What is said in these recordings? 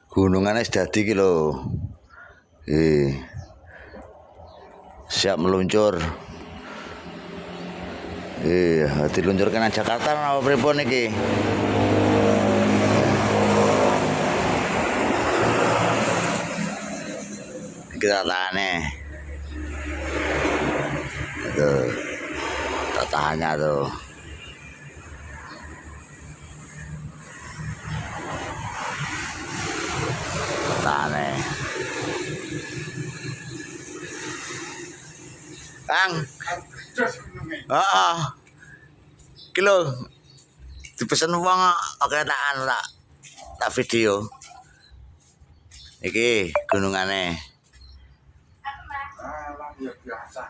Gunungane wis dadi iki lho. Siap meluncur. Diluncurkan nang Jakarta apa pripun iki? Iki tatahannya. Tuh. Tatahannya tuh. Tatahannya. Kang. Heeh. Iki lho. Dipesen wong oke tak video. Iki gunungane. Ya biasa.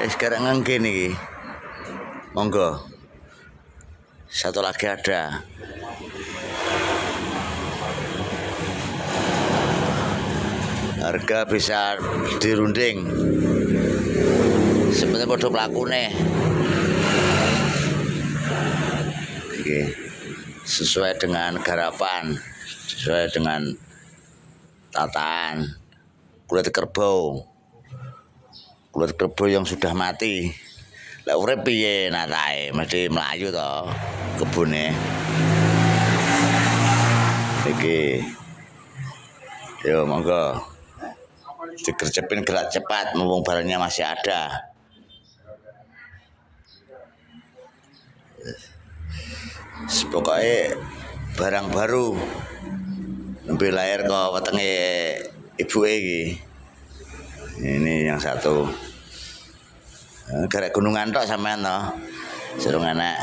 Sekarang ngengkin iki. Monggo. Satu lagi ada. Harga bisa dirunding. Sebenarnya padha plakune. Iki sesuai dengan garapan, sesuai dengan tataan. Kulit kerbau yang sudah mati. Lah urip piye natae? Mesti mlayu to kebune. Iki. Yo monggo. Digercepin gerak cepat mumpung barangnya masih ada. Pokoknya barang baru. Nembe lahir kok wetenge ibuke iki. Ini yang satu. Garek gunungan tok sampean to. Serung enak.